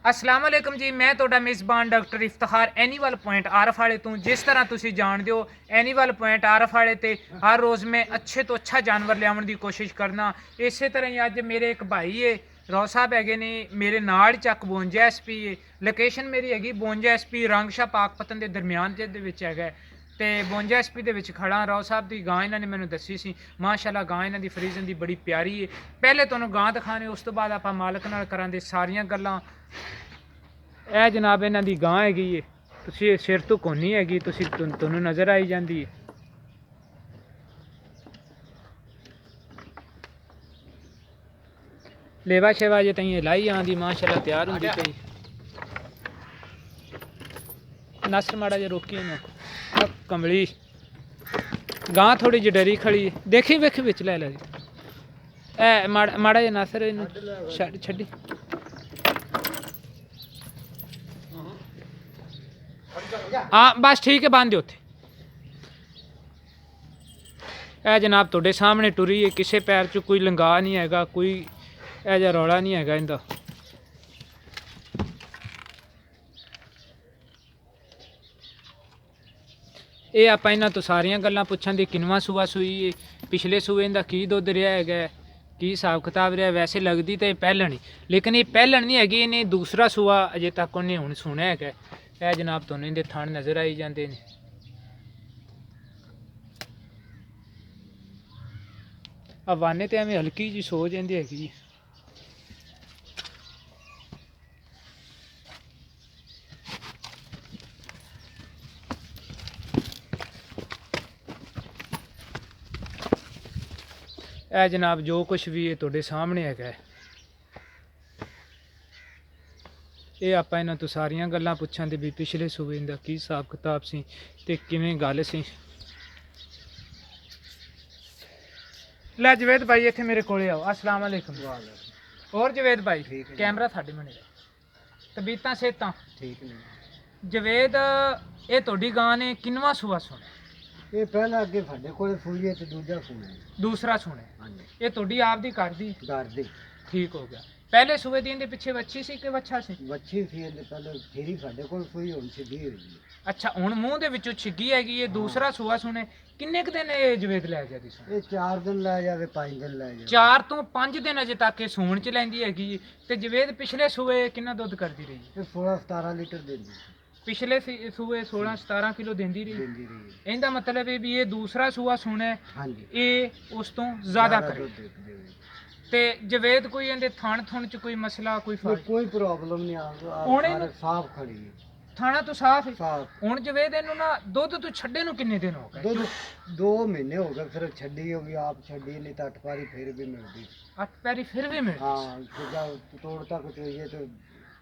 अस्सलाम वालेकुम जी, मैं ਤੁਹਾਡਾ ਮੇਜ਼ਬਾਨ ਡਾਕਟਰ ਇਫਤਖਾਰ ਐਨੀਮਲ ਪੁਆਇੰਟ ਆਰਫ ਵਾਲੇ ਤੋਂ। ਜਿਸ ਤਰ੍ਹਾਂ ਤੁਸੀਂ ਜਾਣਦੇ ਹੋ ਐਨੀਮਲ ਪੁਆਇੰਟ ਆਰਫ ਵਾਲੇ ਤੇ ਹਰ ਰੋਜ਼ ਮੈਂ ਅੱਛੇ ਤੋਂ ਅੱਛਾ ਜਾਨਵਰ ਲਿਆਉਣ ਦੀ ਕੋਸ਼ਿਸ਼ ਕਰਨਾ। ਇਸੇ ਤਰ੍ਹਾਂ ਹੀ ਅੱਜ ਮੇਰੇ ਇੱਕ ਭਾਈ ਏ ਰੌ ਸਾਹਿਬ ਹੈਗੇ ਨੇ ਮੇਰੇ ਨਾਲ ਚੱਕ 52 ਐਸਪੀ ਏ। ਲੋਕੇਸ਼ਨ ਮੇਰੀ ਹੈਗੀ 52 ਐਸਪੀ ਰੰਗਸ਼ਾ ਪਾਕਪਤਨ ਦੇ ਦਰਮਿਆਨ ਦੇ ਵਿੱਚ ਹੈਗਾ ਤੇ 52 ਐਸਪੀ ਦੇ ਵਿੱਚ ਖੜਾ। ਰੌ ਸਾਹਿਬ ਦੀ ਗਾਂ ਇਹਨਾਂ ਨੇ ਮੈਨੂੰ ਦੱਸੀ ਸੀ, ਮਾਸ਼ਾਅੱਲਾ ਗਾਂ ਇਹਨਾਂ ਦੀ ਫਰੀਜ਼ਨ ਦੀ ਬੜੀ ਪਿਆਰੀ ਏ। ਪਹਿਲੇ ਤੁਹਾਨੂੰ ਗਾਂ ਦਿਖਾਣੇ, ਉਸ ਤੋਂ ਬਾਅਦ ਆਪਾਂ ਮਾਲਕ ਨਾਲ ਕਰਾਂਗੇ ਸਾਰੀਆਂ ਗੱਲਾਂ। ਇਹ ਜਨਾਬ ਇਹਨਾਂ ਦੀ ਗਾਂ ਹੈਗੀ ਏ, ਤੁਸੀਂ ਸਿਰ ਤੋਂ ਕੋਨੀ ਹੈਗੀ, ਤੁਸੀਂ ਤੁਹਾਨੂੰ ਨਜ਼ਰ ਆਈ ਜਾਂਦੀ ਹੈ। लेवा शेवा जे तई लाई आंदी माशाल्लाह तैयार होंदी पई। नस्ल माड़ा जे रोकी ना कमली गां थोड़ी जी डरी खड़ी देखी वेखी विच ले जी। ए माड़ा जे नसर छड्डी हाँ बस ठीक है बांध दे उत्थे। ए जनाब तुहाडे सामने टुरी है, किसी पैर च कोई लंगा नहीं हैगा, कोई ਇਹ ਜਿਹਾ ਰੌਲਾ ਨਹੀਂ ਹੈਗਾ ਇਹਦਾ। ਇਹ ਆਪਾਂ ਇਹਨਾਂ ਤੋਂ ਸਾਰੀਆਂ ਗੱਲਾਂ ਪੁੱਛਾਂ ਦੀ ਕਿੰਨਵਾਂ ਸੂਆ ਸੂਈ ਏ, ਪਿਛਲੇ ਸੂਏ ਦਾ ਕੀ ਦੁੱਧ ਰਿਹਾ ਹੈਗਾ, ਕੀ ਹਿਸਾਬ ਕਿਤਾਬ ਰਿਹਾ। ਵੈਸੇ ਲੱਗਦੀ ਤਾਂ ਇਹ ਪਹਿਲਣ ਹੀ, ਲੇਕਿਨ ਇਹ ਪਹਿਲਣ ਨਹੀਂ ਹੈਗੀ, ਇਹਨੇ ਦੂਸਰਾ ਸੂਆ ਅਜੇ ਤੱਕ ਉਹਨੇ ਹੁਣ ਸੁਣਿਆ ਹੈਗਾ। ਇਹ ਜਨਾਬ ਤੁਹਾਨੂੰ ਇਹਦੇ ਥਣ ਨਜ਼ਰ ਆਈ ਜਾਂਦੇ ਨੇ। ਹਵਾਨੇ ਤੇ ਐਵੇਂ ਹਲਕੀ ਜਿਹੀ ਸੋ ਜਾਂਦੀ ਹੈਗੀ। ਇਹ ਜਨਾਬ ਜੋ ਕੁਛ ਵੀ ਇਹ ਤੁਹਾਡੇ ਸਾਹਮਣੇ ਹੈਗਾ। ਇਹ ਆਪਾਂ ਇਹਨਾਂ ਤੋਂ ਸਾਰੀਆਂ ਗੱਲਾਂ ਪੁੱਛਾਂ ਤੇ ਵੀ ਪਿਛਲੇ ਸੂਬੇ ਦਾ ਕੀ ਹਿਸਾਬ ਕਿਤਾਬ ਸੀ ਤੇ ਕਿਵੇਂ ਗੱਲ ਸੀ। ਲੈ ਜਵੇਦ ਭਾਈ ਇੱਥੇ ਮੇਰੇ ਕੋਲੇ ਆਓ। अस्सलाम वालेकुम। ਹੋਰ ਜਵੇਦ ਭਾਈ ਕੈਮਰਾ ਸਾਡੇ ਮਨੇ ਤਬੀਤਾਂ ਸਿਹਤਾਂ ਠੀਕ ਨੇ। ਜਵੇਦ ਇਹ ਤੁਹਾਡੀ ਗਾਂ ਨੇ ਕਿੰਨਵਾਂ ਸੂਆ ਸੁਣਿਆ? ਇਹ ਪਹਿਲਾਂ ਅੱਗੇ ਸਾਡੇ ਕੋਲ ਸੂਈ ਹੈ ਤੇ ਦੂਜਾ ਸੂਆ ਹੈ। ਦੂਸਰਾ ਸੁਣਿਆ। ਹਾਂਜੀ ਇਹ ਤੁਹਾਡੀ ਆਪ ਦੀ ਘਰ ਦੀ? ਘਰ ਦੀ। ਠੀਕ ਹੋ ਗਿਆ। ਪਹਿਲੇ ਸੂਏ ਦੀ ਇਹਦੇ ਪਿੱਛੇ ਵੱਛੀ ਸੀ ਕਿ ਵੱਛਾ ਸੀ? ਵੱਛੀ ਸੀ ਇਹਦੇ ਪਹਿਲੇ, ਫੇਰੀ ਸਾਡੇ ਕੋਲ ਸੂਈ ਹੁਣ ਸਿੱਧੀ ਹੋਈ ਹੈ। ਅੱਛਾ ਹੁਣ ਮੂੰਹ ਦੇ ਵਿੱਚੋਂ ਛਿੱਗੀ ਹੈਗੀ। ਇਹ ਦੂਸਰਾ ਸੂਆ ਸੁਣੇ ਕਿੰਨੇ ਕੁ ਦਿਨ ਇਹ ਜਵੇਦ ਲੈ ਗਿਆ ਦੀ ਸੁਣ? ਇਹ 4 ਦਿਨ ਲੈ ਜਾਵੇ 5 ਦਿਨ ਲੈ ਜਾਵੇ। 4 ਤੋਂ 5 ਦਿਨ ਅਜੇ ਤੱਕ ਇਹ ਸੂਣ ਚ ਲੈਂਦੀ ਹੈਗੀ। ਤੇ ਜਵੇਦ ਪਿਛਲੇ ਸੂਏ ਕਿੰਨਾ ਦੁੱਧ ਕਰਦੀ ਰਹੀ? ਇਹ 16-17 ਲੀਟਰ ਦਿੰਦੀ ਪਿਛਲੇ ਸੂਏ 16-17 ਕਿਲੋ ਦਿੰਦੀ ਰਹੀ। ਦਿੰਦੀ ਰਹੀ ਹੈ। ਇਹਦਾ ਮਤਲਬ ਇਹ ਵੀ ਇਹ ਦੂਸਰਾ ਸੂਆ ਸੁਣੇ ਹਾਂਜੀ ਇਹ ਉਸ ਤੋਂ ਜ਼ਿਆਦਾ ਕਰੇ। ਦੁੱਧ ਦੇਵੇ। ਤੇ ਜਵੇਦ ਕੋਈ ਇਹਦੇ ਥਣ ਥੁਣ ਚ ਕੋਈ ਮਸਲਾ ਕੋਈ ਫਰਕ? ਕੋਈ ਪ੍ਰੋਬਲਮ ਨਹੀਂ ਹੁਣ ਆ ਇਹਨੂੰ- ਸਾਫ ਖੜੀ ਹੈ। ਥਾਣਾ ਤੋਂ ਸਾਫ ਹੈ। ਸਾਫ ਹੁਣ ਜਵੇਦ ਇਹਨੂੰ ਨਾ ਦੁੱਧ ਤੋਂ ਛੱਡੇ ਨੂੰ ਕਿੰਨੇ ਦਿਨ ਹੋ ਗਏ? ਦੁੱਧ 2 ਮਹੀਨੇ ਹੋ ਗਏ, ਫਿਰ ਛੱਡੀ ਹੋਗੀ ਆਪ ਛੱਡੀ ਨਹੀਂ ਤਾਂ 8 ਵਾਰੀ ਫਿਰ ਵੀ ਮਿਲਦੀ। 8 ਪੈਰੀ ਫਿਰ ਵੀ ਮਿਲ। ਹਾਂ ਜਿੱਦਾਂ ਤੋੜ ਤੱਕ चाहिए तो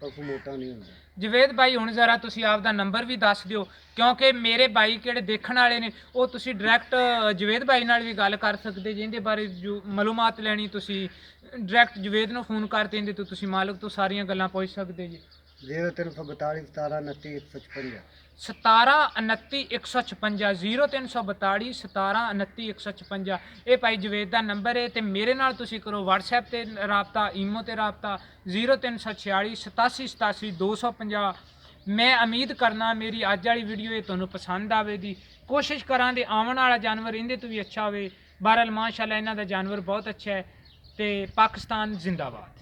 ਪਸ਼ੂ ਮੋਟਾ ਨਹੀਂ ਹੁੰਦਾ। ਜਵੇਦ ਭਾਈ ਹੁਣ ਜ਼ਰਾ ਤੁਸੀਂ ਆਪ ਦਾ ਨੰਬਰ ਵੀ ਦੱਸ ਦਿਓ, ਕਿਉਂਕਿ ਮੇਰੇ ਭਾਈ ਕਿਹੜੇ ਦੇਖਣ ਵਾਲੇ ਨੇ ਉਹ ਤੁਸੀਂ ਡਾਇਰੈਕਟ ਜਵੇਦ ਭਾਈ ਨਾਲ ਵੀ ਗੱਲ ਕਰ ਸਕਦੇ ਜੇ। ਇਹਦੇ ਬਾਰੇ ਜੋ ਮਾਲੂਮਾਤ ਲੈਣੀ ਤੁਸੀਂ ਡਾਇਰੈਕਟ ਜਵੇਦ ਨੂੰ ਫੋਨ ਕਰ ਦਿੰਦੇ ਤਾਂ ਤੁਸੀਂ ਮਾਲਕ ਤੋਂ ਸਾਰੀਆਂ ਗੱਲਾਂ ਪੁੱਛ ਸਕਦੇ ਜੀ। 0342 17 29 156 17 29 156 0342 17 29 156 ਇਹ ਭਾਈ ਜਵੇਦ ਦਾ ਨੰਬਰ ਹੈ। ਤੇ ਮੇਰੇ ਨਾਲ ਤੁਸੀਂ ਕਰੋ WhatsApp ਤੇ ਰਾਬਤਾ, ਈਮੋ ਤੇ ਰਾਬਤਾ 0346 87 87 250। ਮੈਂ ਉਮੀਦ ਕਰਨਾ ਮੇਰੀ ਅੱਜ ਵਾਲੀ ਵੀਡੀਓ ਇਹ ਤੁਹਾਨੂੰ ਪਸੰਦ ਆਵੇਗੀ। ਕੋਸ਼ਿਸ਼ ਕਰਾਂ ਤੇ ਆਉਣ ਵਾਲਾ ਜਾਨਵਰ ਇਹਦੇ ਤੋਂ ਵੀ ਅੱਛਾ ਹੋਵੇ। ਬਹਰਹਾਲ ਮਾਸ਼ਾਅੱਲਾ ਇਹਨਾਂ ਦਾ ਜਾਨਵਰ ਬਹੁਤ ਅੱਛਾ ਹੈ। ਤੇ ਪਾਕਿਸਤਾਨ ਜ਼ਿੰਦਾਬਾਦ।